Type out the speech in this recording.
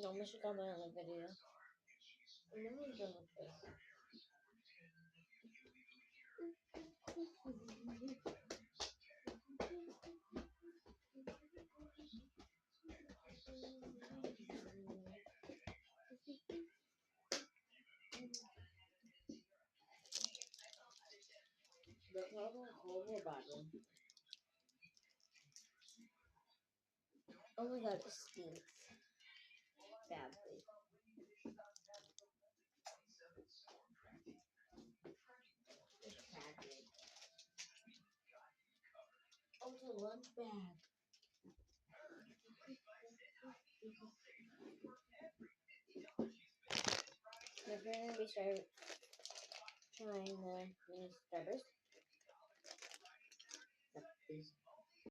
No, we should comment on the video. And then we're done with this. The problem over bottle. Oh my god, it stinks badly. It's tragic. Oh, it's a lunch bag. We're gonna be trying the mini Starburst. These